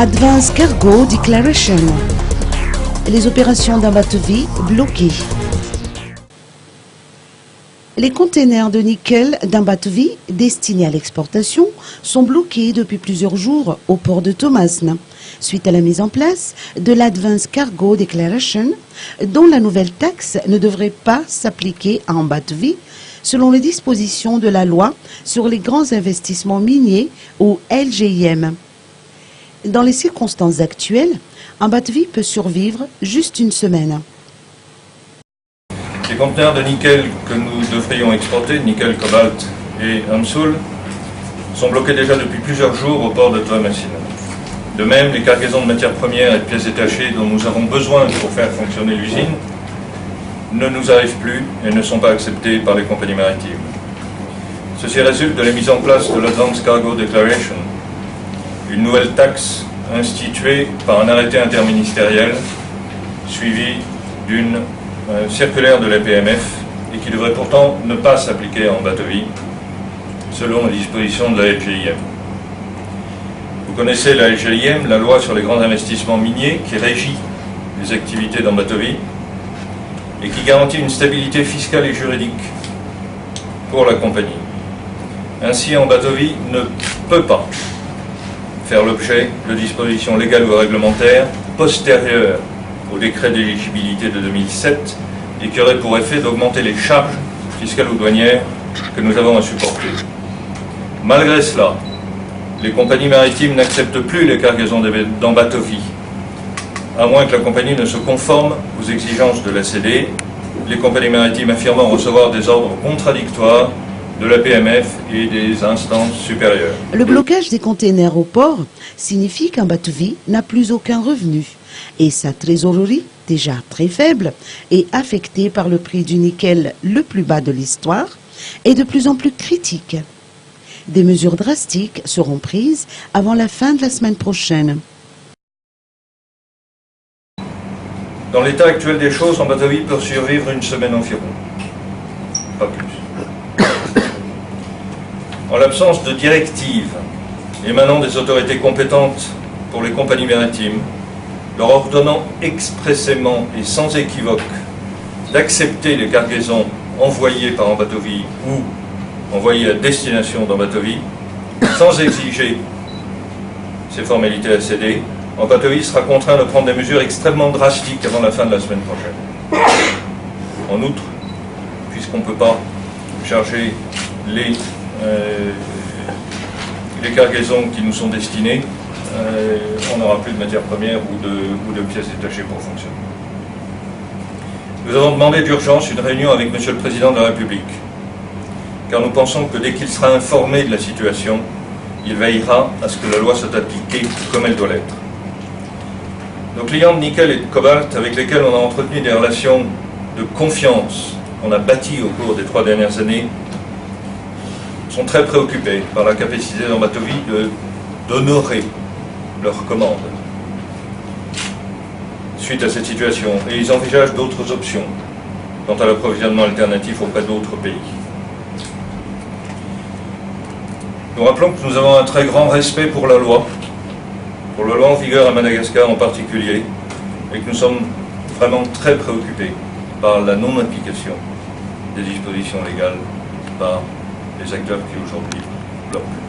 Advance Cargo Declaration. Les opérations d'Ambatovy bloquées. Les containers de nickel d'Ambatovy destinés à l'exportation sont bloqués depuis plusieurs jours au port de Thomasne, suite à la mise en place de l'Advance Cargo Declaration, dont la nouvelle taxe ne devrait pas s'appliquer à Ambatovy, selon les dispositions de la loi sur les grands investissements miniers ou LGIM. Dans les circonstances actuelles, Ambatovy peut survivre juste une semaine. Les conteneurs de nickel que nous devrions exporter, nickel, cobalt et AMSUL, sont bloqués déjà depuis plusieurs jours au port de Thomasne. De même, les cargaisons de matières premières et de pièces détachées dont nous avons besoin pour faire fonctionner l'usine ne nous arrivent plus et ne sont pas acceptées par les compagnies maritimes. Ceci résulte de la mise en place de l'Advance Cargo Declaration, une nouvelle taxe instituée par un arrêté interministériel suivi d'une circulaire de la PMF et qui devrait pourtant ne pas s'appliquer à Ambatovy selon les dispositions de la LGIM. Vous connaissez la LGIM, la loi sur les grands investissements miniers qui régit les activités d'Ambatovy et qui garantit une stabilité fiscale et juridique pour la compagnie. Ainsi, Ambatovy ne peut pas faire l'objet de dispositions légales ou réglementaires postérieures au décret d'éligibilité de 2007 et qui aurait pour effet d'augmenter les charges fiscales ou douanières que nous avons à supporter. Malgré cela, les compagnies maritimes n'acceptent plus les cargaisons d'Ambatovy, à moins que la compagnie ne se conforme aux exigences de la CD, les compagnies maritimes affirmant recevoir des ordres contradictoires de la PMF et des instances supérieures. Le blocage des containers au port signifie qu'Ambatovy n'a plus aucun revenu et sa trésorerie, déjà très faible, est affectée par le prix du nickel le plus bas de l'histoire et de plus en plus critique. Des mesures drastiques seront prises avant la fin de la semaine prochaine. Dans l'état actuel des choses, Ambatovy peut survivre une semaine environ, pas plus. En l'absence de directives émanant des autorités compétentes pour les compagnies maritimes, leur ordonnant expressément et sans équivoque d'accepter les cargaisons envoyées par Ambatovy ou envoyées à destination d'Ambatovy, sans exiger ces formalités à céder, Ambatovy sera contraint de prendre des mesures extrêmement drastiques avant la fin de la semaine prochaine. En outre, puisqu'on ne peut pas charger les cargaisons qui nous sont destinées, on n'aura plus de matières premières ou de pièces détachées pour fonctionner. Nous avons demandé d'urgence une réunion avec M. le Président de la République, car nous pensons que dès qu'il sera informé de la situation, il veillera à ce que la loi soit appliquée comme elle doit l'être. Nos clients de nickel et de cobalt, avec lesquels on a entretenu des relations de confiance qu'on a bâties au cours des 3 dernières années, sont très préoccupés par la capacité d'Ambatovy d'honorer leurs commandes suite à cette situation, et ils envisagent d'autres options quant à l'approvisionnement alternatif auprès d'autres pays. Nous rappelons que nous avons un très grand respect pour la loi en vigueur à Madagascar en particulier, et que nous sommes vraiment très préoccupés par la non-application des dispositions légales par les acteurs qui aujourd'hui bloquent.